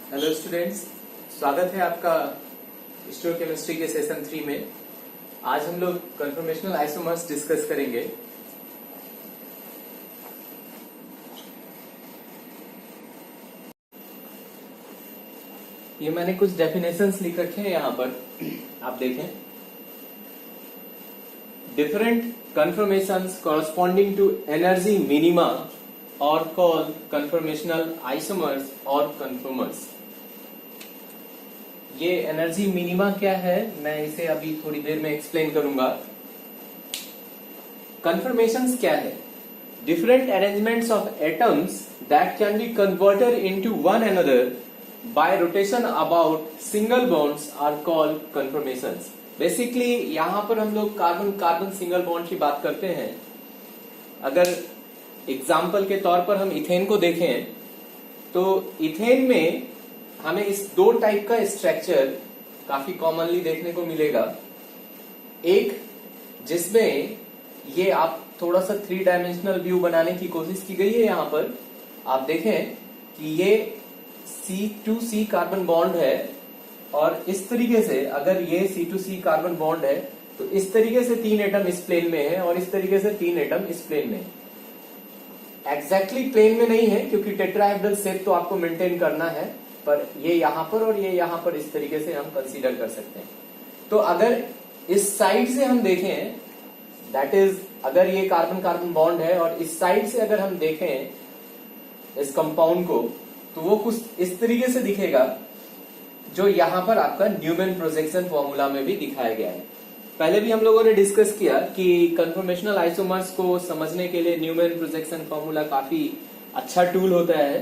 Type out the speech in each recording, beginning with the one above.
Hello students, स्वागत है आपका स्टोइकोमेट्री के सेशन 3 में। आज हम लोग कन्फर्मेशनल आइसोमर्स डिस्कस करेंगे। ये मैंने कुछ डेफिनेशंस लिख रखे हैं यहाँ पर, आप देखें। Different conformations corresponding to energy minima और कॉल्ड कन्फर्मेशनल आइसोमर्स और कन्फर्मर्स। ये एनर्जी मिनिमा क्या है, मैं इसे अभी थोड़ी देर में एक्सप्लेन करूंगा। कन्फर्मेशंस क्या है? Different arrangements of atoms that can be converted into one another by rotation about single bonds are called conformations. Basically यहां पर हम लोग कार्बन कार्बन सिंगल बॉन्ड की बात करते हैं। अगर एग्जाम्पल के तौर पर हम इथेन को देखें तो इथेन में हमें इस दो टाइप का स्ट्रक्चर काफी कॉमनली देखने को मिलेगा। एक जिसमें ये आप थोड़ा सा 3 डायमेंशनल व्यू बनाने की कोशिश की गई है। यहां पर आप देखें कि ये C2C कार्बन बॉन्ड है और इस तरीके से अगर ये C2C कार्बन बॉन्ड है तो इस तरीके से 3 एटम इस प्लेन में है और इस तरीके से 3 एटम इस प्लेन में है। एग्जैक्टली प्लेन में नहीं है क्योंकि टेट्राहेड्रल शेप तो आपको मेंटेन करना है, पर ये यहां पर और ये यहां पर इस तरीके से हम कंसीडर कर सकते हैं। तो अगर इस साइड से हम देखें, दैट इज अगर ये कार्बन कार्बन बॉन्ड है और इस साइड से अगर हम देखें इस कंपाउंड को तो वो कुछ इस तरीके से दिखेगा, जो यहां पर आपका न्यूमैन प्रोजेक्शन फॉर्मूला में भी दिखाया गया है। पहले भी हम लोगों ने डिस्कस किया कि कन्फर्मेशनल आइसोमर्स को समझने के लिए न्यूमैन प्रोजेक्शन फॉर्मूला काफी अच्छा टूल होता है।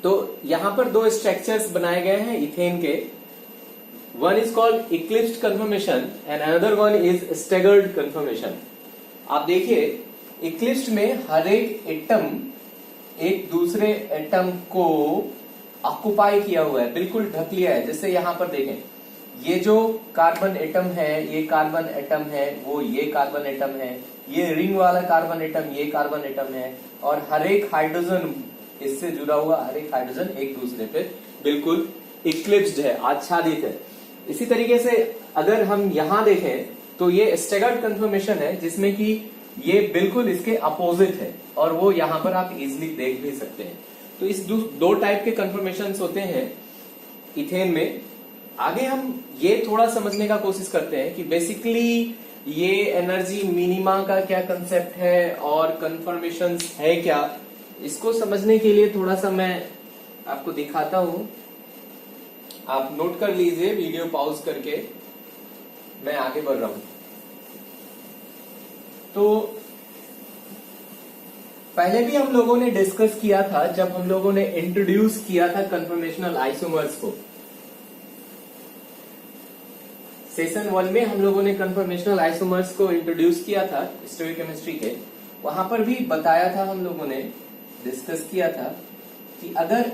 तो यहां पर 2 स्ट्रक्चर्स बनाए गए हैं इथेन के। One is called eclipsed conformation and another one is staggered conformation. आप देखिए इक्लिप्स्ड में हर एक एटम एक दूसरे एटम को ऑक्युपाई किया हुआ है, बिल्कुल ढक लिया है। जैसे यहां पर देखें, ये जो कार्बन एटम है, ये कार्बन एटम है, वो ये कार्बन एटम है, ये रिंग वाला कार्बन एटम ये कार्बन एटम है, और हर एक हाइड्रोजन इससे जुड़ा हुआ हर एक हाइड्रोजन एक दूसरे पे बिल्कुल इक्लिप्स्ड है, आच्छादित है। इसी तरीके से अगर हम यहां देखें तो ये स्टैगर्ड कन्फर्मेशन है जिसमें कि ये बिल्कुल इसके अपोजिट है और वो यहां पर आप इजिली देख भी सकते हैं। तो इस 2 टाइप के कन्फर्मेशन होते हैं इथेन में। आगे हम ये थोड़ा समझने का कोशिश करते हैं कि बेसिकली ये एनर्जी मिनिमा का क्या कंसेप्ट है और कन्फर्मेशंस है क्या। इसको समझने के लिए थोड़ा सा मैं आपको दिखाता हूं, आप नोट कर लीजिए वीडियो पॉज करके, मैं आगे बढ़ रहा हूं। तो पहले भी हम लोगों ने डिस्कस किया था जब हम लोगों ने इंट्रोड्यूस किया था कन्फर्मेशनल आइसोमर्स को। सेशन 1 में हम लोगों ने कन्फर्मेशनल आइसोमर्स को इंट्रोड्यूस किया था स्टोइकोमेट्री के। वहां पर भी बताया था, हम लोगों ने डिस्कस किया था कि अगर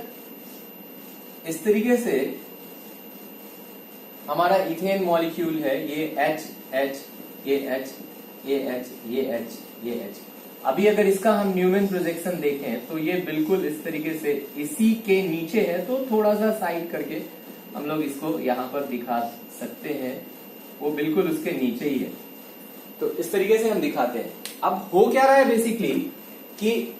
इस तरीके से हमारा इथेन मॉलिक्यूल है, ये H H ये H ये H ये H ये H, अभी अगर इसका हम न्यूमैन प्रोजेक्शन देखें तो ये बिल्कुल इस तरीके से इसी के नीचे है। तो थोड़ा सा साइड करके हम लोग इसको यहाँ पर दिखा सकते हैं, वो बिल्कुल उसके नीचे ही है। तो इस तरीके से हम दिखाते हैं। अब हो क्या रहा है बेसिकली कि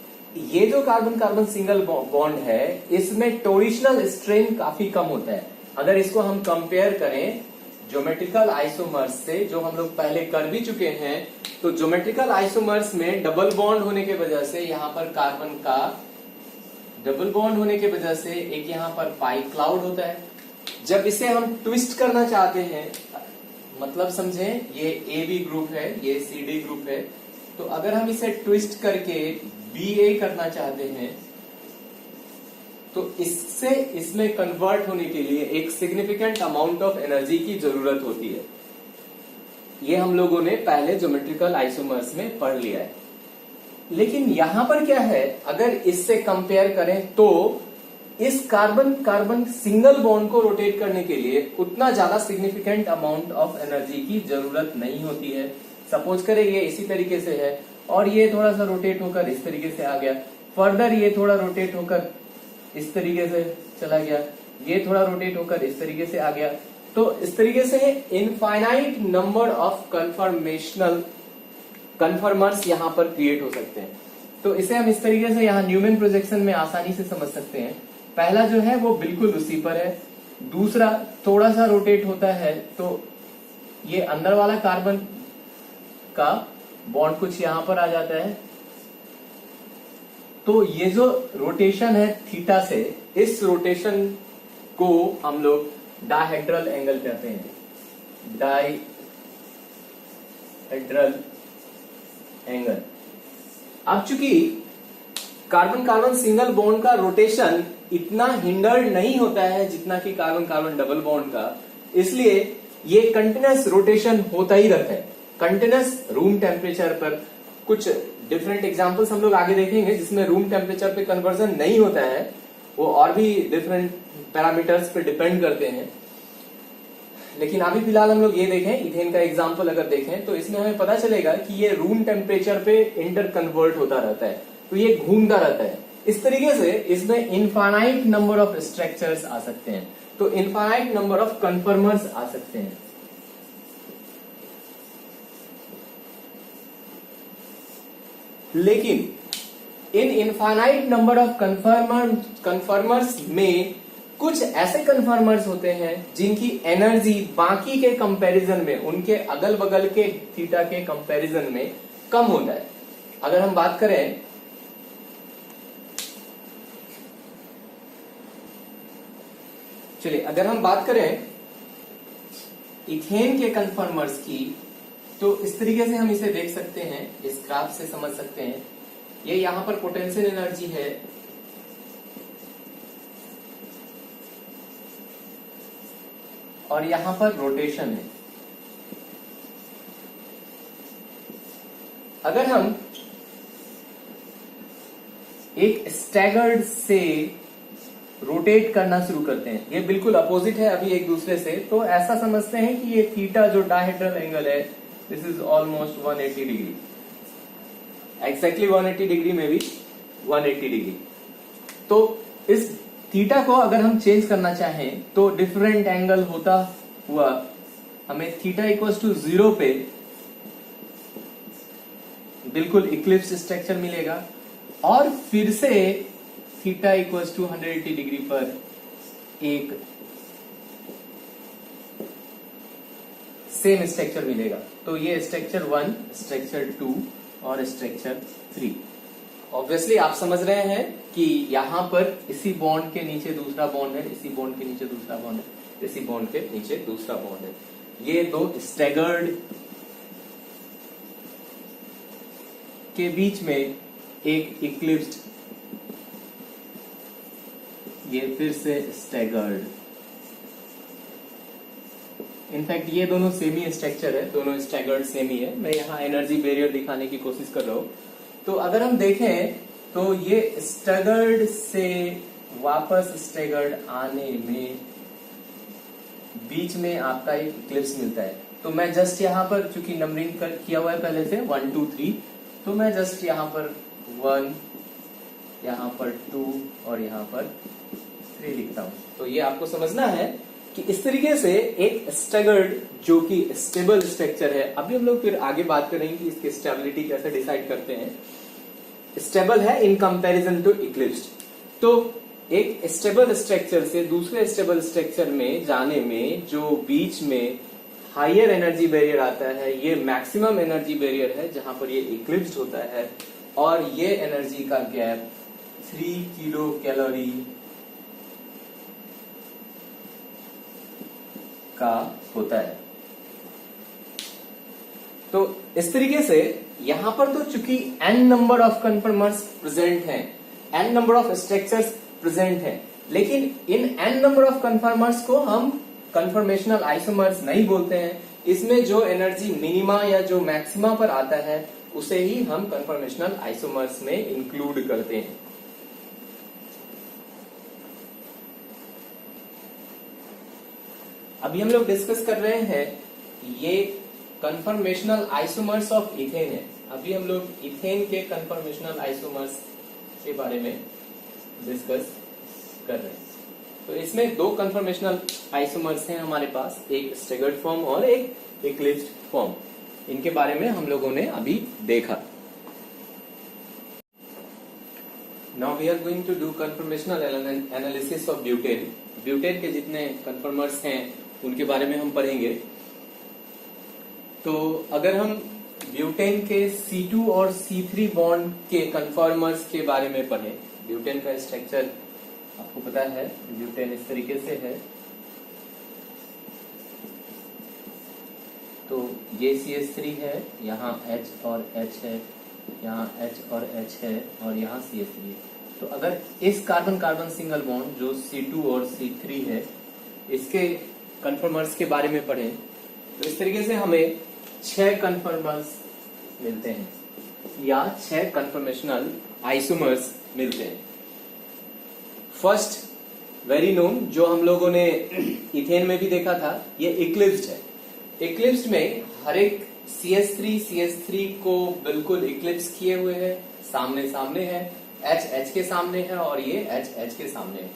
ये जो कार्बन कार्बन सिंगल बॉन्ड है इसमें टोरिशनल स्ट्रेन काफी कम होता है। अगर इसको हम कंपेयर करें ज्योमेट्रिकल आइसोमर्स से, जो हम लोग पहले कर भी चुके हैं, तो ज्योमेट्रिकल आइसोमर्स में डबल बॉन्ड होने के वजह से यहाँ पर कार्बन का डबल बॉन्ड होने के वजह से एक यहाँ पर पाई क्लाउड होता है। जब इसे हम ट्विस्ट करना चाहते हैं, मतलब समझें ये AB ग्रुप है, ये CD ग्रुप है, तो अगर हम इसे ट्विस्ट करके BA करना चाहते हैं तो इससे इसमें कन्वर्ट होने के लिए एक सिग्निफिकेंट अमाउंट ऑफ एनर्जी की जरूरत होती है। ये हम लोगों ने पहले ज्योमेट्रिकल आइसोमर्स में पढ़ लिया है। लेकिन यहां पर क्या है, अगर इससे कंपेयर करें तो इस कार्बन कार्बन सिंगल बॉन्ड को रोटेट करने के लिए उतना ज्यादा सिग्निफिकेंट अमाउंट ऑफ एनर्जी की जरूरत नहीं होती है। सपोज करें ये इसी तरीके से है और ये थोड़ा सा रोटेट होकर इस तरीके से आ गया, फर्दर ये थोड़ा रोटेट होकर इस तरीके से चला गया, ये थोड़ा रोटेट होकर इस तरीके से आ गया। तो इस तरीके से इनफाइनाइट नंबर ऑफ कन्फर्मर्स यहाँ पर क्रिएट हो सकते हैं। तो इसे हम इस तरीके से यहाँ न्यूमैन प्रोजेक्शन में आसानी से समझ सकते हैं। पहला जो है वो बिल्कुल उसी पर है, दूसरा थोड़ा सा रोटेट होता है तो ये अंदर वाला कार्बन का बॉन्ड कुछ यहां पर आ जाता है। तो ये जो रोटेशन है थीटा से, इस रोटेशन को हम लोग डायहेड्रल एंगल कहते हैं, डायहेड्रल एंगल। अब चूंकि कार्बन कार्बन सिंगल बॉन्ड का रोटेशन इतना हिंडर्ड नहीं होता है जितना कि कार्बन कार्बन डबल बॉन्ड का, इसलिए ये कंटिन्यूअस रोटेशन होता ही रहता है, कंटिन्यूअस रूम टेम्परेचर पर। कुछ डिफरेंट एग्जांपल्स हम लोग आगे देखेंगे जिसमें रूम टेम्परेचर पे कन्वर्जन नहीं होता है, वो और भी डिफरेंट पैरामीटर्स पे डिपेंड करते हैं। लेकिन अभी फिलहाल हम लोग ये देखें, इथेन का एग्जांपल अगर देखें तो इसमें हमें पता चलेगा कि ये रूम टेम्परेचर पे इंटर कन्वर्ट होता रहता है, तो ये घूमता रहता है। इस तरीके से इसमें इनफाइनाइट नंबर ऑफ स्ट्रक्चर्स आ सकते हैं, तो इनफाइनाइट नंबर ऑफ कन्फर्मर्स आ सकते हैं। लेकिन इन इनफाइनाइट नंबर ऑफ कन्फर्मर्स में कुछ ऐसे कन्फर्मर्स होते हैं जिनकी एनर्जी बाकी के कंपैरिजन में, उनके अगल बगल के थीटा के कंपैरिजन में कम होता है। अगर हम बात करें अगर हम बात करें इथेन के कन्फर्मर्स की, तो इस तरीके से हम इसे देख सकते हैं, इस ग्राफ से समझ सकते हैं। ये यहां पर पोटेंशियल एनर्जी है, और यहां पर रोटेशन है। अगर हम एक स्टैगर्ड से रोटेट करना शुरू करते हैं, ये बिल्कुल अपोजिट है अभी एक दूसरे से, तो ऐसा समझते हैं कि ये थीटा जो डायहेड्रल एंगल है, this is almost 180 degree, exactly 180 degree में भी 180 डिग्री। तो इस थीटा को अगर हम चेंज करना चाहें तो डिफरेंट एंगल होता हुआ हमें थीटा इक्वल्स टू 0 पे बिल्कुल इक्लिप्स स्ट्रक्चर मिलेगा, और फिर से थीटा इक्वल्स टू 180 डिग्री पर एक सेम स्ट्रक्चर मिलेगा। तो ये स्ट्रक्चर 1, स्ट्रक्चर 2 और स्ट्रक्चर 3। ऑब्वियसली आप समझ रहे हैं कि यहां पर इसी बॉन्ड के नीचे दूसरा बॉन्ड है, इसी बॉन्ड के नीचे दूसरा बॉन्ड है, इसी बॉन्ड के नीचे दूसरा बॉन्ड है। ये दो स्टैगर्ड के बीच में एक इक्लिप्स्ड, ये फिर से स्टैगर्ड। इनफैक्ट ये दोनों सेम ही स्ट्रक्चर है, दोनों स्टैगर्ड सेम ही है। मैं यहाँ एनर्जी बैरियर दिखाने की कोशिश कर रहा हूं। तो अगर हम देखें तो ये स्टैगर्ड से वापस स्टैगर्ड आने में बीच में आपका एक इक्लिप्स मिलता है। तो मैं जस्ट यहाँ पर, चूंकि नंबरिंग किया हुआ है पहले से 1 2 3, तो मैं जस्ट यहाँ पर 1, यहाँ पर 2 और यहाँ पर 3 लिखता हूं। तो ये आपको समझना है कि इस तरीके से एक स्टैगर्ड जो कि स्टेबल स्ट्रक्चर है, अभी हम लोग फिर आगे बात करेंगे कि इसकी स्टेबिलिटी कैसे डिसाइड करते हैं, स्टेबल है इन कंपैरिजन टू इक्लिप्स्ड। तो एक स्टेबल स्ट्रक्चर से दूसरे स्टेबल स्ट्रक्चर में जाने में जो बीच में हायर एनर्जी बैरियर आता है, ये मैक्सिमम एनर्जी बैरियर है जहां पर ये इक्लिप्स्ड होता है, और ये एनर्जी का गैप 3 किलो कैलोरी का होता है। तो इस तरीके से यहां पर तो चूंकि n number of conformers present हैं, n number of structures present हैं, लेकिन इन n नंबर ऑफ कन्फर्मर्स को हम कन्फर्मेशनल आइसोमर्स नहीं बोलते हैं। इसमें जो एनर्जी मिनिमा या जो मैक्सिमा पर आता है उसे ही हम कन्फर्मेशनल आइसोमर्स में इंक्लूड करते हैं। अभी हम लोग डिस्कस कर रहे हैं, ये कन्फर्मेशनल आइसोमर्स ऑफ इथेन है। अभी हम लोग इथेन के कन्फर्मेशनल आइसोमर्स के बारे में डिस्कस कर रहे हैं। तो इसमें दो कन्फर्मेशनल आइसोमर्स हैं हमारे पास, एक स्टेगर्ड फॉर्म और एक इक्लिप्स्ड फॉर्म। इनके बारे में हम लोगों ने अभी देखा। Now we are going to do conformational analysis of butane. Butane के जितने कन्फर्मर्स हैं उनके बारे में हम पढ़ेंगे। तो अगर हम ब्यूटेन के C2 और C3 बॉन्ड के कन्फर्मर्स के बारे में पढ़ें, ब्यूटेन का स्ट्रक्चर आपको पता है, ब्यूटेन इस तरीके से है। तो ये CH3 है, यहाँ H और H है, यहाँ H और H है और यहाँ CH3 है। तो अगर इस कार्बन कार्बन सिंगल बॉन्ड जो C2 और C3 है, इसके कन्फर्मर्स के बारे में पढ़ें तो इस तरीके से हमें 6 कन्फर्मर्स मिलते हैं या 6 कन्फर्मेशनल आइसोमर्स मिलते हैं। फर्स्ट वेरी नोन जो हम लोगों ने इथेन में भी देखा था, ये इक्लिप्स्ड है। इक्लिप्स्ड में हर एक CH3 को बिल्कुल इक्लिप्स किए हुए है, सामने सामने है, H के सामने है और ये H के सामने है।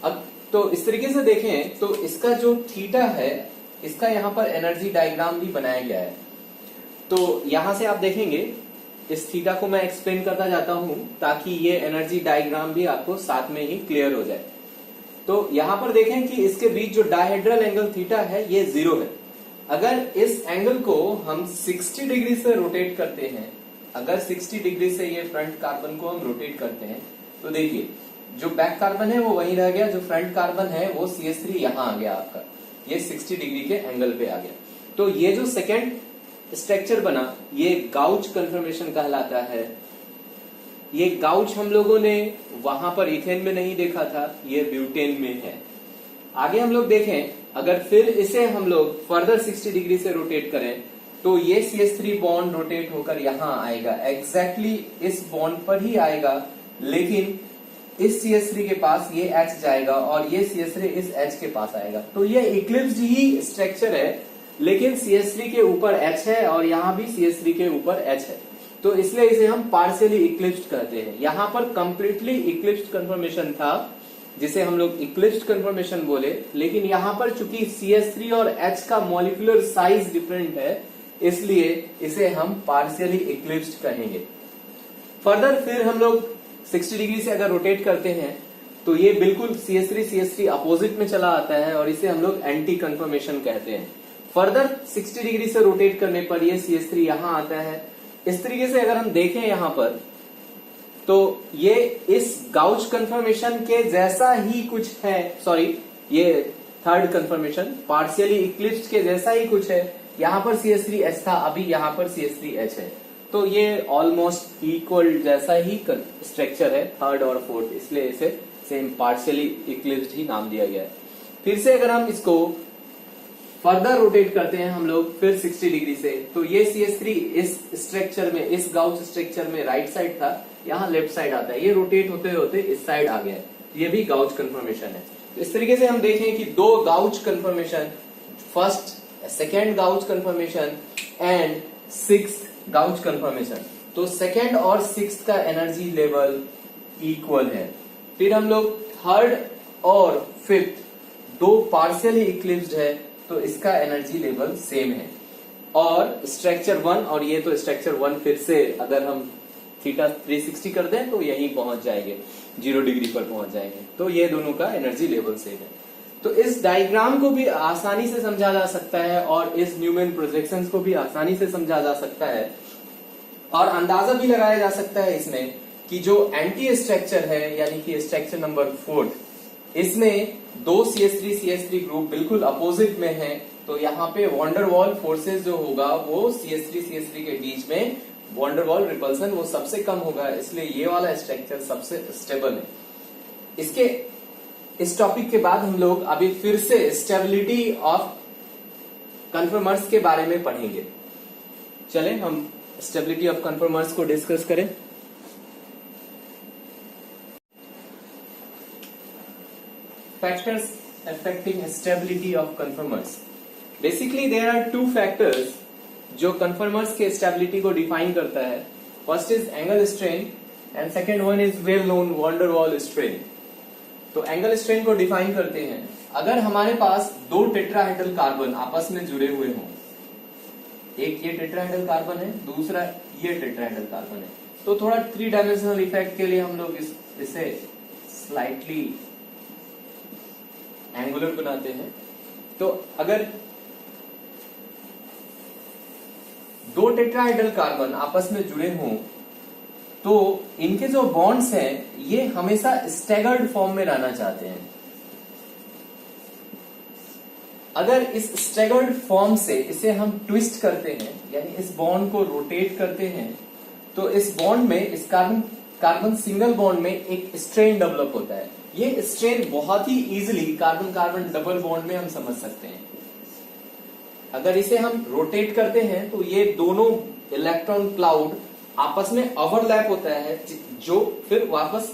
अब तो इस तरीके से देखें तो इसका जो थीटा है, इसका यहाँ पर एनर्जी डायग्राम भी बनाया गया है। तो यहां से आप देखेंगे, इस थीटा को मैं एक्सप्लेन करता जाता हूं ताकि ये एनर्जी डायग्राम भी आपको साथ में ही क्लियर हो जाए। तो यहां पर देखें कि इसके बीच जो डायहेड्रल एंगल थीटा है ये 0 है। अगर इस एंगल को हम 60 डिग्री से रोटेट करते हैं, अगर 60 डिग्री से ये फ्रंट कार्बन को हम रोटेट करते हैं तो देखिए जो बैक कार्बन है वो वहीं रह गया, जो फ्रंट कार्बन है वो CH3 यहां आ गया आपका, ये 60 डिग्री के एंगल पे आ गया। तो ये जो सेकेंड स्ट्रक्चर बना ये गाउच कन्फर्मेशन कहलाता है। ये गाउच हम लोगों ने वहां पर इथेन में नहीं देखा था, ये ब्यूटेन में है। आगे हम लोग देखें, अगर फिर इसे हम लोग फर्दर 60 डिग्री से रोटेट करें तो ये CH3 बॉन्ड रोटेट होकर यहां आएगा, एग्जैक्टली इस बॉन्ड पर ही आएगा, लेकिन इस CH3 के पास ये H जाएगा और ये CH3 इस H के पास आएगा। तो ये इक्लिप्स्ड ही स्ट्रक्चर है, लेकिन CH3 के ऊपर H है और यहाँ भी CH3 के ऊपर H है, तो इसलिए इसे हम पार्शियली इक्लिप्स्ड कहते हैं। यहाँ पर कंप्लीटली इक्लिप्स्ड कन्फर्मेशन था जिसे हम लोग इक्लिप्स्ड कन्फर्मेशन बोले, लेकिन यहाँ पर चूंकि CH3 और H का मॉलिक्यूलर साइज डिफरेंट है इसलिए इसे हम पार्शियली इक्लिप्स्ड कहेंगे। फर्दर फिर हम लोग 60 डिग्री से अगर रोटेट करते हैं तो ये बिल्कुल CH3 अपोजिट में चला आता है और इसे हम लोग एंटी कन्फर्मेशन कहते हैं। फर्दर 60 डिग्री से रोटेट करने पर ये CH3 यहां आता है। इस तरीके से अगर हम देखें यहां पर तो ये इस गाउच कन्फर्मेशन के जैसा ही कुछ है, सॉरी ये थर्ड कन्फर्मेशन पार्शियली इक्लिप्स्ड के जैसा ही कुछ है। यहां पर CH3H था, अभी यहां पर CH3H है, तो ये ऑलमोस्ट इक्वल जैसा ही स्ट्रक्चर है थर्ड और फोर्थ, इसलिए इसे सेम पार्शियली इक्लिप्स्ड ही नाम दिया गया है। फिर से अगर हम इसको फर्दर रोटेट करते हैं हम लोग फिर 60 डिग्री से, तो ये CH3 इस स्ट्रक्चर में, इस गाउच स्ट्रक्चर में राइट साइड था, यहाँ लेफ्ट साइड आता है, ये रोटेट होते होते इस साइड आ गया है, ये भी गाउच कन्फर्मेशन है। तो इस तरीके से हम देखें कि दो gauche conformation, first second gauche conformation and sixth gauche conformation, तो सेकेंड और सिक्स्थ का एनर्जी लेवल इक्वल है। फिर हम लोग थर्ड और फिफ्थ दो पार्शियली इक्लिप्स्ड है तो इसका एनर्जी लेवल सेम है। और स्ट्रक्चर 1 और ये तो स्ट्रक्चर 1 फिर से अगर हम थीटा 360 कर दें तो यहीं पहुंच जाएंगे, 0 डिग्री पर पहुंच जाएंगे, तो ये दोनों का एनर्जी लेवल सेम है। तो इस डायग्राम को भी आसानी से समझा जा सकता है और इस न्यूमैन प्रोजेक्शंस को भी आसानी से समझा जा सकता है और अंदाजा भी लगाया जा सकता है इसमें कि जो एंटी स्ट्रक्चर है यानी कि स्ट्रक्चर नंबर 4, इसमें दो CH3 ग्रुप बिल्कुल अपोजिट में है, तो यहाँ पे वॉन्डरवॉल फोर्सेस जो होगा वो CH3 के बीच में वॉन्डरवॉल रिपल्सन वो सबसे कम होगा, इसलिए ये वाला स्ट्रक्चर सबसे स्टेबल है। इसके इस टॉपिक के बाद हम लोग अभी फिर से स्टेबिलिटी ऑफ कन्फर्मर्स के बारे में पढ़ेंगे। चलें हम स्टेबिलिटी ऑफ कन्फर्मर्स को डिस्कस करें। Factors affecting stability of conformers. Basically there are two factors जो conformers के stability को define करता है. First is angle strain and second one is well known van der Waals strain. तो angle strain को define करते हैं, अगर हमारे पास दो टेट्राहेड्रल कार्बन आपस में जुड़े हुए हों, एक ये टेट्राहेड्रल कार्बन है, दूसरा ये टेट्राहेड्रल कार्बन है, तो थोड़ा थ्री डायमेंशनल इफेक्ट के लिए हम लोग इसे स्लाइटली एंगुलर बनाते हैं। तो अगर दो टेट्राहेड्रल कार्बन आपस में जुड़े हों तो इनके जो बॉन्ड्स हैं ये हमेशा स्टैगर्ड फॉर्म में रहना चाहते हैं। अगर इस स्टैगर्ड फॉर्म से इसे हम ट्विस्ट करते हैं, यानी इस बॉन्ड को रोटेट करते हैं, तो इस बॉन्ड में, इस कार्बन सिंगल बॉन्ड में एक स्ट्रेन डेवलप होता है। ये स्ट्रेन बहुत ही easily carbon carbon double bond में हम समझ सकते हैं। अगर इसे हम रोटेट करते हैं तो ये दोनों इलेक्ट्रॉन क्लाउड आपस में ओवरलैप होता है, जो फिर वापस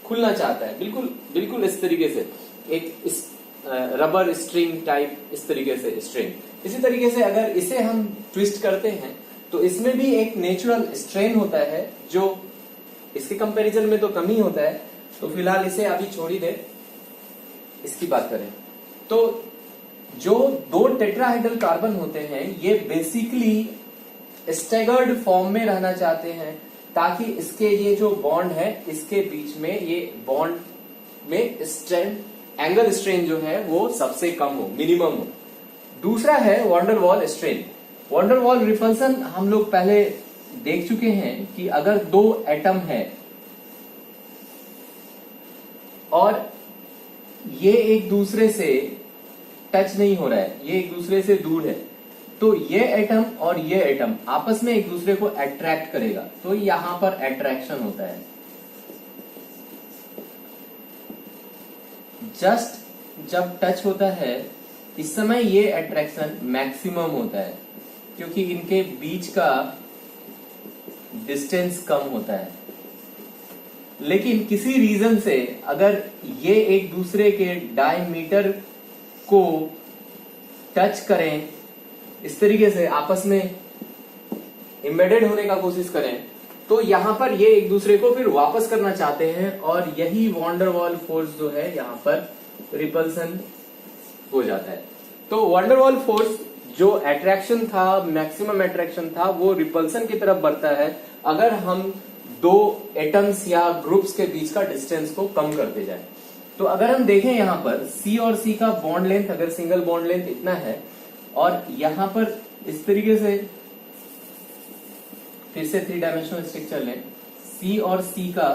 खुलना चाहता है, बिल्कुल इस तरीके से, एक इस रबर स्ट्रिंग टाइप, इस तरीके से स्ट्रिंग। इसी तरीके से अगर इसे हम ट्विस्ट करते हैं तो इसमें भी एक नेचुरल स्ट्रेन होता है, जो इसके कंपैरिजन में तो कम ही होता है। तो फिलहाल इसे अभी छोड़ ही दे, इसकी बात करें तो जो दो टेट्राहेड्रल कार्बन होते हैं ये बेसिकली स्टैगर्ड फॉर्म में रहना चाहते हैं, ताकि इसके ये जो बॉन्ड है इसके बीच में, ये बॉन्ड में स्ट्रेन, एंगल स्ट्रेन जो है वो सबसे कम हो, मिनिमम हो। दूसरा है वंडरवॉल स्ट्रेन। वंडरवॉल रिपल्सन हम लोग पहले देख चुके हैं कि अगर दो एटम है और ये एक दूसरे से टच नहीं हो रहा है, ये एक दूसरे से दूर है, तो ये एटम और ये एटम आपस में एक दूसरे को अट्रैक्ट करेगा, तो यहां पर अट्रैक्शन होता है। जस्ट जब टच होता है इस समय ये अट्रैक्शन मैक्सिमम होता है, क्योंकि इनके बीच का डिस्टेंस कम होता है। लेकिन किसी रीजन से अगर ये एक दूसरे के डायमीटर को टच करें, इस तरीके से आपस में एम्बेडेड होने का कोशिश करें, तो यहां पर ये एक दूसरे को फिर वापस करना चाहते हैं, और यही वॉन्डरवॉल फोर्स जो है यहां पर रिपल्सन हो जाता है। तो वॉन्डरवॉल फोर्स जो अट्रैक्शन था, मैक्सिमम अट्रैक्शन था, वो रिपल्सन की तरफ बढ़ता है अगर हम दो एटम्स या ग्रुप्स के बीच का डिस्टेंस को कम करते जाए। तो अगर हम देखें यहां पर C और C का बॉन्ड लेंथ, अगर सिंगल बॉन्ड लेंथ इतना है, और यहां पर इस तरीके से फिर से थ्री डायमेंशनल स्ट्रक्चर लें, C और C का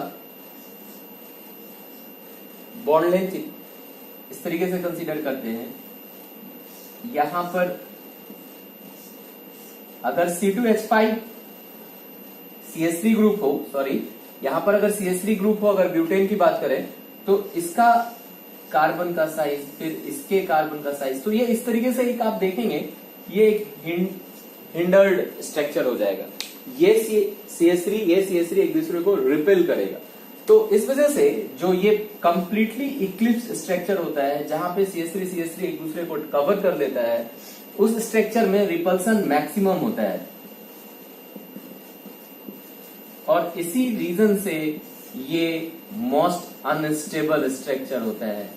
बॉन्ड लेंथ इस तरीके से कंसीडर करते हैं। यहां पर अगर C2H5 CH3 ग्रुप हो, सॉरी, यहां पर अगर CH3 ग्रुप हो, अगर ब्यूटेन की बात करें, तो इसका कार्बन का साइज, फिर इसके कार्बन का साइज, तो ये इस तरीके से एक आप देखेंगे, ये एक हिंडर्ड स्ट्रक्चर हो जाएगा। ये CH3 ये CH3 एक दूसरे को रिपेल करेगा। तो इस वजह से जो ये कंप्लीटली इक्लिप्स स्ट्रक्चर होता है, जहां पे CH3 एक दूसरे को कवर कर लेता है, उस स्ट्रक्चर में रिपल्सन मैक्सिमम होता है, और इसी रीजन से ये मोस्ट अनस्टेबल स्ट्रक्चर होता है,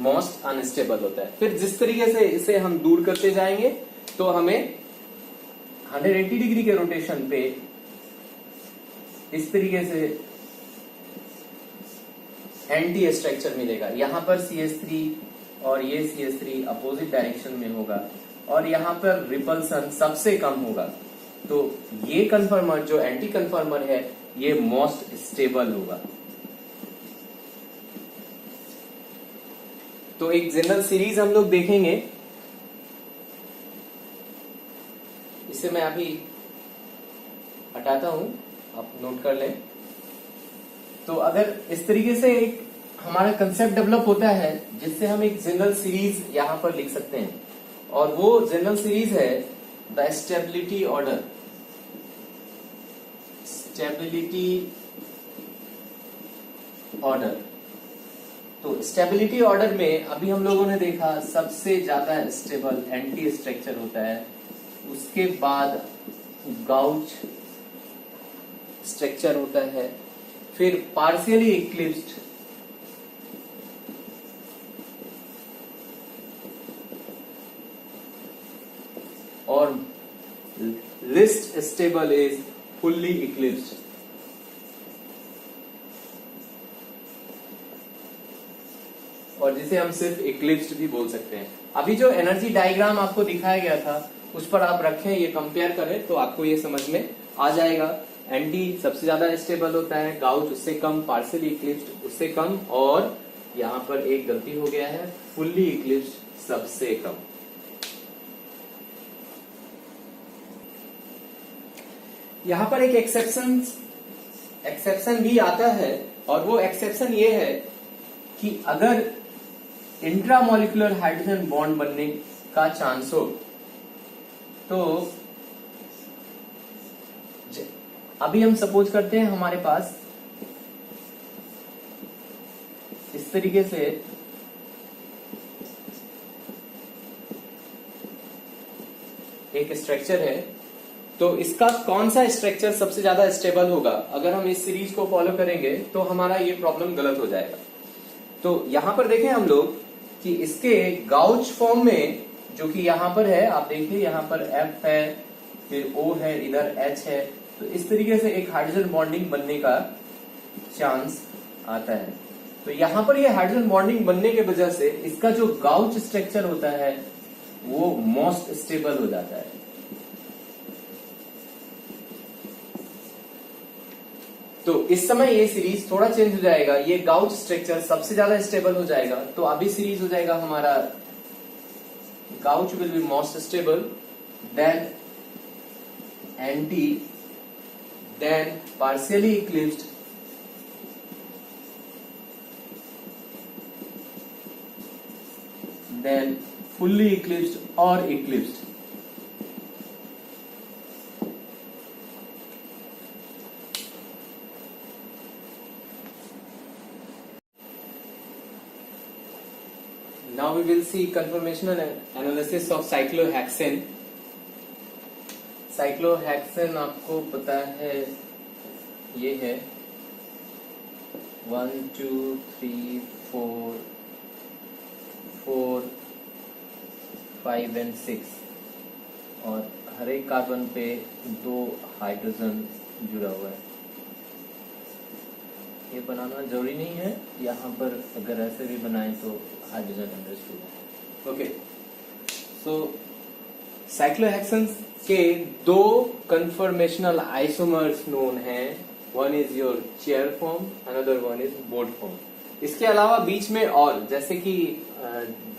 मोस्ट अनस्टेबल होता है। फिर जिस तरीके से इसे हम दूर करते जाएंगे तो हमें 180 डिग्री के रोटेशन पे इस तरीके से एंटी स्ट्रक्चर मिलेगा। यहां पर CH3 और ये CH3 अपोजिट डायरेक्शन में होगा, और यहां पर रिपल्सन सबसे कम होगा। तो ये कन्फर्मर जो एंटी कन्फर्मर है ये मोस्ट स्टेबल होगा। तो एक जनरल सीरीज हम लोग देखेंगे, इसे मैं अभी हटाता हूं, आप नोट कर लें। तो अगर इस तरीके से एक हमारा कंसेप्ट डेवलप होता है, जिससे हम एक जनरल सीरीज यहां पर लिख सकते हैं, और वो जनरल सीरीज है the stability order. Stability order, तो स्टेबिलिटी ऑर्डर में अभी हम लोगों ने देखा सबसे ज्यादा स्टेबल एंटी स्ट्रक्चर होता है, उसके बाद गाउच स्ट्रक्चर होता है, फिर पार्शियली इक्लिप्स्ड, और list stable is fully eclipsed. और जिसे हम सिर्फ इक्लिप्स्ड भी बोल सकते हैं। अभी जो एनर्जी डायग्राम आपको दिखाया गया था उस पर आप रखें, ये कंपेयर करें तो आपको ये समझ में आ जाएगा। एंटी सबसे ज्यादा स्टेबल होता है, गाउच उससे कम, पार्शियली इक्लिप्स्ड उससे कम, और यहाँ पर एक गलती हो गया है, फुल्ली इक्लिप्स्ड सबसे कम। यहाँ पर एक एक्सेप्शन भी आता है, और वो एक्सेप्शन ये है कि अगर इंट्रामोलिकुलर हाइड्रोजन बॉन्ड बनने का चांस हो तो अभी हम सपोज करते हैं हमारे पास इस तरीके से एक स्ट्रक्चर है, तो इसका कौन सा स्ट्रक्चर सबसे ज्यादा स्टेबल होगा, अगर हम इस सीरीज को फॉलो करेंगे तो हमारा ये प्रॉब्लम गलत हो जाएगा। तो यहां पर देखें हम लोग कि इसके गाउच फॉर्म में, जो कि यहां पर है, आप देखिए यहां पर F है, फिर O है, इधर H है, तो इस तरीके से एक हाइड्रोजन बॉन्डिंग बनने का चांस आता है। तो यहां पर ये हाइड्रोजन बॉन्डिंग बनने के वजह से इसका जो गाउच स्ट्रक्चर होता है वो मोस्ट स्टेबल हो जाता है। तो इस समय ये सीरीज थोड़ा चेंज हो जाएगा, ये गाउच स्ट्रक्चर सबसे ज्यादा स्टेबल हो जाएगा। तो अभी सीरीज हो जाएगा हमारा gauche will be most stable, then anti, then partially eclipsed, then fully eclipsed और eclipsed. Now we will see conformational analysis of cyclohexane. Cyclohexane आपको पता है ये है 1 2 3 4 4 5 and 6, और हर एक कार्बन पे 2 हाइड्रोजन जुड़ा हुआ है। ये बनाना जरूरी नहीं है, यहाँ पर अगर ऐसे भी बनाएं तो हाइड्रोजन अंडरस्टूड। ओके, सो साइक्लोहेक्सेन्स के 2 कन्फर्मेशनल आइसोमर्स नोन हैं, one is your chair form, another one is boat form. इसके अलावा बीच में और जैसे कि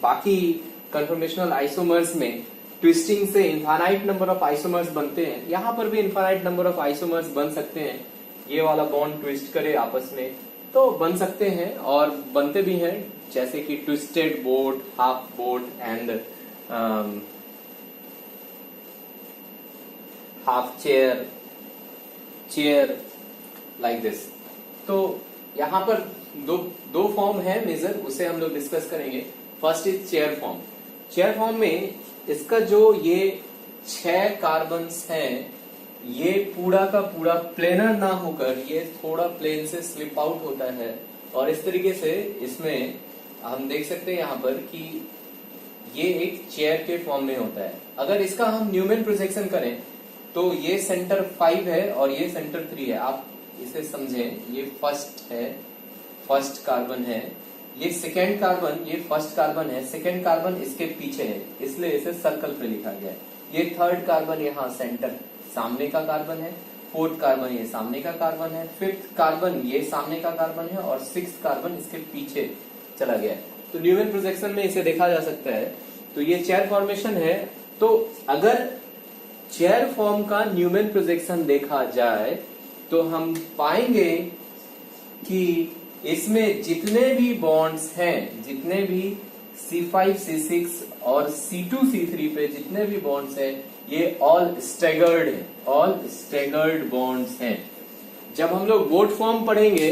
बाकी कन्फर्मेशनल आइसोमर्स में ट्विस्टिंग से इनफाइनाइट नंबर ऑफ आइसोमर्स बनते हैं, यहाँ पर भी इनफाइनाइट नंबर ऑफ आइसोमर्स बन सकते हैं। ये वाला बॉन्ड ट्विस्ट करे आपस में तो बन सकते हैं, और बनते भी हैं, जैसे कि twisted boat, half boat and half chair, chair like this. तो यहाँ पर दो फॉर्म है मेजर, उसे हम लोग डिस्कस करेंगे। First is chair form. Chair form में इसका जो ये 6 कार्बन्स हैं, ये पूरा का पूरा प्लेनर ना होकर ये थोड़ा प्लेन से स्लिप आउट होता है, और इस तरीके से इसमें हम देख सकते हैं यहाँ पर कि ये एक चेयर के फॉर्म में होता है। अगर इसका हम न्यूमैन प्रोजेक्शन करें तो ये सेंटर 5 है और ये सेंटर 3 है। आप इसे समझें, ये फर्स्ट है, फर्स्ट कार्बन है, ये सेकेंड कार्बन, ये फर्स्ट कार्बन है, सेकेंड कार्बन इसके पीछे है, इसलिए इसे सर्कल पे लिखा गया है। ये थर्ड कार्बन यहाँ सेंटर सामने का कार्बन है, फोर्थ कार्बन ये सामने का कार्बन है, फिफ्थ कार्बन ये सामने का कार्बन है, और सिक्स्थ कार्बन इसके पीछे चला गया है। तो न्यूमैन प्रोजेक्शन में इसे देखा जा सकता है। तो ये चेयर फॉर्मेशन है। तो अगर चेयर फॉर्म का न्यूमैन प्रोजेक्शन देखा जाए तो हम पाएंगे कि इसमें जितने भी बॉन्ड्स हैं, जितने भी C5 C6 और C2 C3 पे जितने भी बॉन्ड्स हैं, ये ऑल स्टैगर्ड है, ऑल स्टैगर्ड बॉन्ड्स हैं। जब हम लोग बोट फॉर्म पढ़ेंगे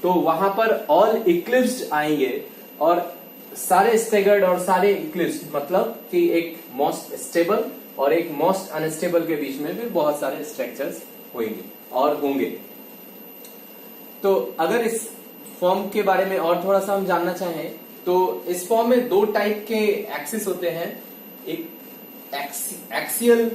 तो वहां पर ऑल इक्लिप्स्ड आएंगे, और सारे स्टैगर्ड और सारे इक्लिप्स्ड मतलब कि एक मोस्ट स्टेबल और एक मोस्ट अनस्टेबल के बीच में भी बहुत सारे स्ट्रक्चर्स होंगे और होंगे। तो अगर इस फॉर्म के बारे में और थोड़ा सा हम जानना चाहें तो इस फॉर्म में दो टाइप के एक्सिस होते हैं। एक एक्सियल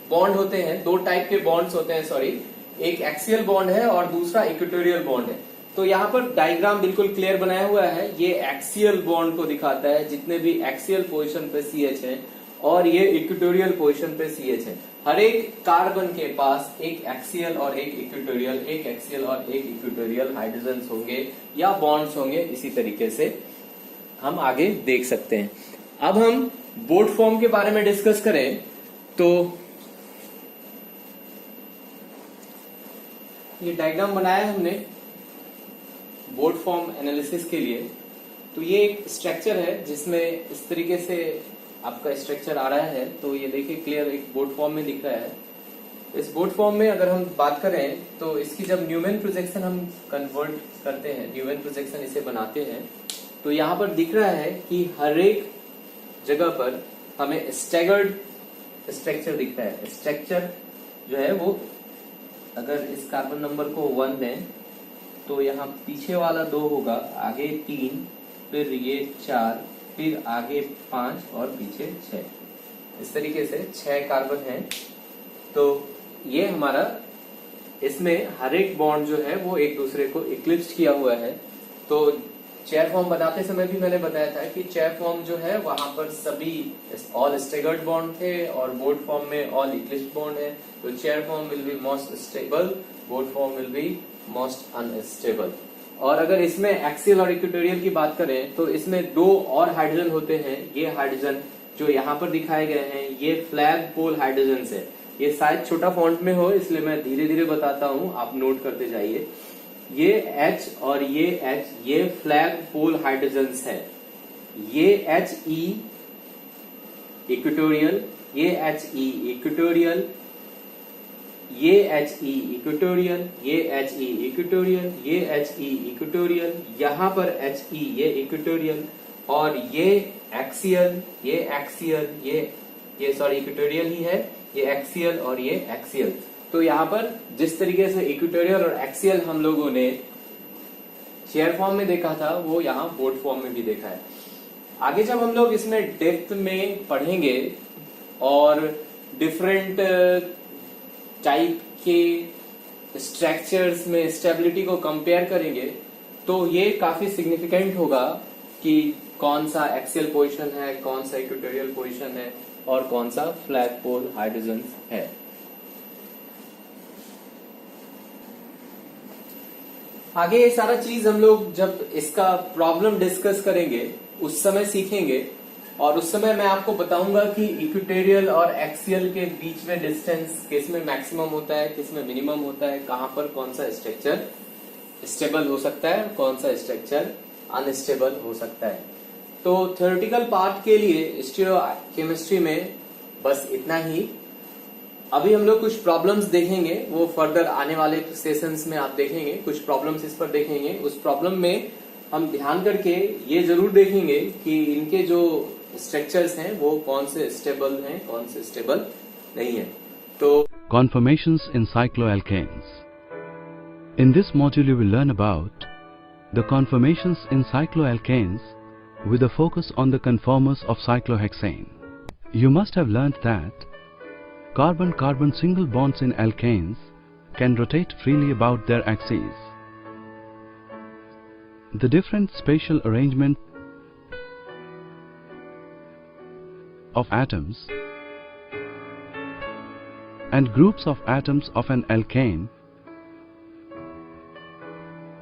बॉन्ड होते हैं, दो टाइप के बॉन्ड्स होते हैं, सॉरी, एक एक्सियल बॉन्ड है और दूसरा इक्वेटोरियल बॉन्ड है। तो यहाँ पर डायग्राम बिल्कुल क्लियर बनाया हुआ है, ये एक्सियल बॉन्ड को दिखाता है, जितने भी एक्सियल पोजीशन पे CH है, और ये इक्वेटोरियल पोजीशन पे CH है। हर एक कार्बन के पास एक एक्सियल और एक इक्वेटोरियल, एक एक्सियल और एक इक्वेटोरियल हाइड्रोजन्स होंगे या बॉन्ड्स होंगे। इसी तरीके से हम आगे देख सकते हैं। अब हम बोट फॉर्म के बारे में डिस्कस करें तो ये डायग्राम बनाया है हमने बोट फॉर्म एनालिसिस के लिए। तो ये एक स्ट्रक्चर है जिसमें इस तरीके से आपका स्ट्रक्चर आ रहा है। तो ये देखिए क्लियर एक बोट फॉर्म में दिख रहा है। इस बोट फॉर्म में अगर हम बात करें तो इसकी जब न्यूमैन प्रोजेक्शन हम कन्वर्ट करते हैं, न्यूमैन प्रोजेक्शन इसे बनाते हैं, तो यहाँ पर दिख रहा है कि हर एक जगह पर हमें स्टैगर्ड स्ट्रक्चर दिख रहा है। स्ट्रक्चर जो है वो अगर इस कार्बन नंबर को 1 दें तो यहाँ पीछे वाला 2 होगा, आगे 3, फिर ये 4, फिर आगे 5 और पीछे 6। इस तरीके से 6 कार्बन है। तो ये हमारा, इसमें हर एक बॉन्ड जो है वो एक दूसरे को इक्लिप्स किया हुआ है। तो चेयर फॉर्म बनाते समय भी मैंने बताया था कि चेयर फॉर्म जो है वहां पर सभी ऑल स्टेगर्ड बॉन्ड थे और बोट फॉर्म में ऑल इक्लिप्स बॉन्ड है। तो chair form will be most stable, boat form will be most unstable. और अगर इसमें एक्सियल और इक्वेटोरियल की बात करें तो इसमें 2 और हाइड्रोजन होते हैं। ये हाइड्रोजन जो यहाँ पर दिखाए गए हैं ये फ्लैग पोल हाइड्रोजन है। ये शायद छोटा फॉन्ट में हो इसलिए मैं धीरे धीरे बताता हूँ, आप नोट करते जाइए। ये H और ये H ये फ्लैग पोल हाइड्रोजन्स है। ये HE इक्वेटोरियल, ये HE इक्वेटोरियल, ये HE इक्वेटोरियल, ये HE इक्वेटोरियल, ये HE इक्वेटोरियल, यहाँ पर HE ये इक्वेटोरियल, और ये एक्सियल, ये एक्सियल, ये सॉरी इक्वेटोरियल ही है, ये एक्सियल और ये एक्सियल। तो यहाँ पर जिस तरीके से इक्वेटोरियल और एक्सियल हम लोगों ने चेयर फॉर्म में देखा था वो यहाँ बोट फॉर्म में भी देखा है। आगे जब हम लोग इसमें डेप्थ में पढ़ेंगे और डिफरेंट टाइप के स्ट्रक्चर्स में स्टेबिलिटी को कंपेयर करेंगे तो ये काफी सिग्निफिकेंट होगा कि कौन सा एक्सियल पोजीशन है, कौन सा इक्वेटोरियल पोजीशन है और कौन सा फ्लैग पोल हाइड्रोजन है। आगे ये सारा चीज हम लोग जब इसका प्रॉब्लम डिस्कस करेंगे उस समय सीखेंगे, और उस समय मैं आपको बताऊंगा कि इक्वेटोरियल और एक्सियल के बीच में डिस्टेंस किस में मैक्सिमम होता है, किस में मिनिमम होता है, कहां पर कौन सा स्ट्रक्चर स्टेबल हो सकता है, कौन सा स्ट्रक्चर अनस्टेबल हो सकता है। तो थ्योरेटिकल पार्ट के लिए स्टीरियोकेमिस्ट्री में बस इतना ही। अभी हम लोग कुछ प्रॉब्लम्स देखेंगे, वो फर्दर आने वाले सेशंस में आप देखेंगे, कुछ प्रॉब्लम्स इस पर देखेंगे। उस प्रॉब्लम में हम ध्यान करके ये जरूर देखेंगे कि इनके जो स्ट्रक्चर्स हैं वो कौन से स्टेबल हैं, कौन से स्टेबल नहीं है। तो Conformations in cycloalkanes. In this module you will learn about the conformations in cycloalkanes with a focus on the conformers of cyclohexane. You must have learnt that carbon-carbon single bonds in alkanes can rotate freely about their axes. The different spatial arrangement of atoms and groups of atoms of an alkane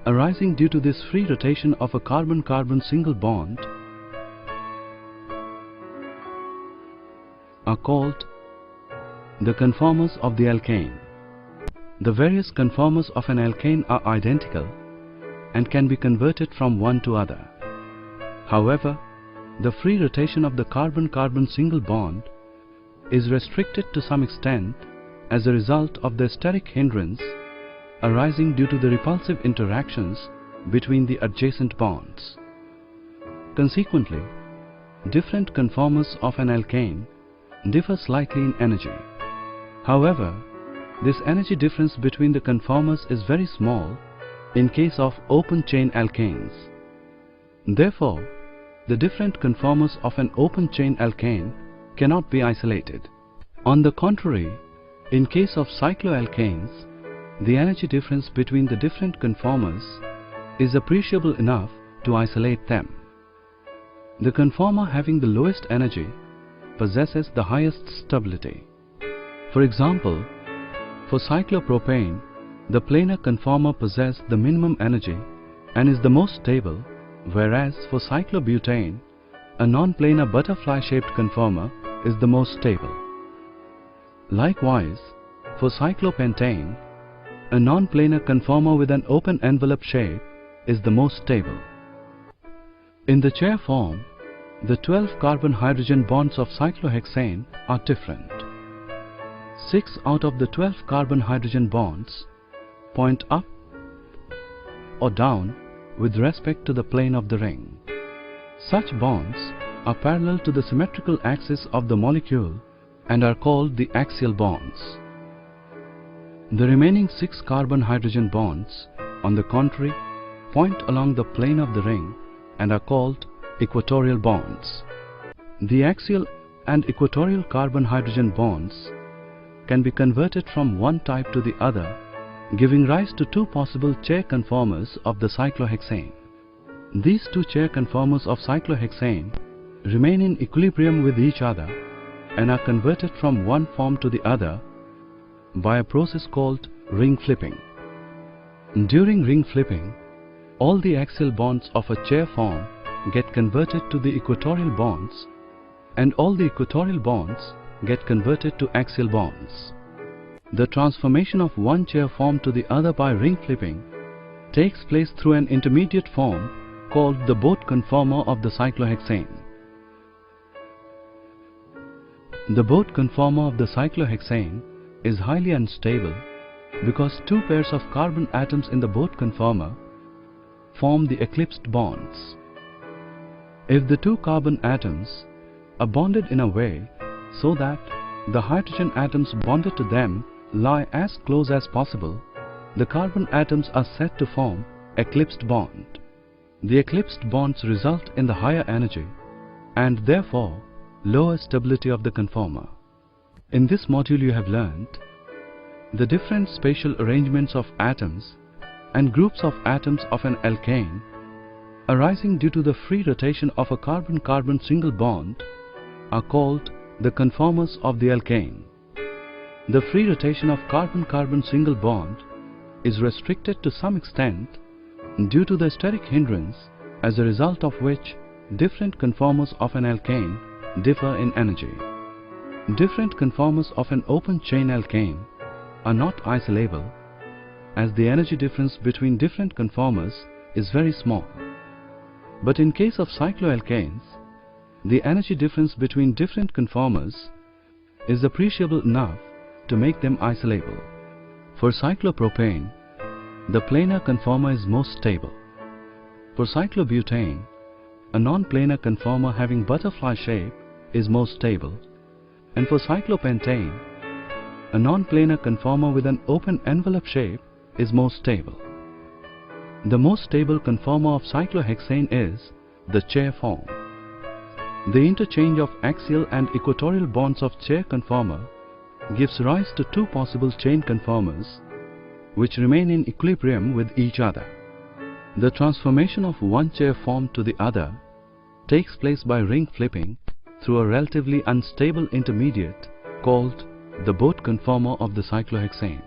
arising due to this free rotation of a carbon-carbon single bond are called the conformers of the alkane. The various conformers of an alkane are identical and can be converted from one to other. However, the free rotation of the carbon-carbon single bond is restricted to some extent as a result of the steric hindrance arising due to the repulsive interactions between the adjacent bonds. Consequently, different conformers of an alkane differ slightly in energy. However, this energy difference between the conformers is very small in case of open chain alkanes. Therefore, the different conformers of an open chain alkane cannot be isolated. On the contrary, in case of cycloalkanes, the energy difference between the different conformers is appreciable enough to isolate them. The conformer having the lowest energy possesses the highest stability. For example, for cyclopropane, the planar conformer possesses the minimum energy and is the most stable, whereas for cyclobutane, a non-planar butterfly-shaped conformer is the most stable. Likewise, for cyclopentane, a non-planar conformer with an open envelope shape is the most stable. In the chair form, the 12 carbon-hydrogen bonds of cyclohexane are different. 6 out of the 12 carbon-hydrogen bonds point up or down with respect to the plane of the ring. Such bonds are parallel to the symmetrical axis of the molecule and are called the axial bonds. The remaining 6 carbon-hydrogen bonds, on the contrary, point along the plane of the ring and are called equatorial bonds. The axial and equatorial carbon-hydrogen bonds can be converted from one type to the other, giving rise to 2 possible chair conformers of the cyclohexane. These 2 chair conformers of cyclohexane remain in equilibrium with each other and are converted from one form to the other by a process called ring flipping. During ring flipping, all the axial bonds of a chair form get converted to the equatorial bonds and all the equatorial bonds get converted to axial bonds. The transformation of one chair form to the other by ring flipping takes place through an intermediate form called the Bode conformer of the cyclohexane. The Bode conformer of the cyclohexane is highly unstable because 2 pairs of carbon atoms in the Bode conformer form the eclipsed bonds. If the 2 carbon atoms are bonded in a way so that the hydrogen atoms bonded to them lie as close as possible, the carbon atoms are said to form eclipsed bond. The eclipsed bonds result in the higher energy and therefore lower stability of the conformer. In this module you have learned the different spatial arrangements of atoms and groups of atoms of an alkane arising due to the free rotation of a carbon-carbon single bond are called the conformers of the alkane. The free rotation of carbon-carbon single bond is restricted to some extent due to the steric hindrance, as a result of which different conformers of an alkane differ in energy. Different conformers of an open chain alkane are not isolable, as the energy difference between different conformers is very small. But in case of cycloalkanes, the energy difference between different conformers is appreciable enough to make them isolable. For cyclopropane, the planar conformer is most stable. For cyclobutane, a non-planar conformer having butterfly shape is most stable. And for cyclopentane, a non-planar conformer with an open envelope shape is most stable. The most stable conformer of cyclohexane is the chair form. The interchange of axial and equatorial bonds of chair conformer gives rise to 2 possible chain conformers which remain in equilibrium with each other. The transformation of one chair form to the other takes place by ring flipping through a relatively unstable intermediate called the Bode conformer of the cyclohexane.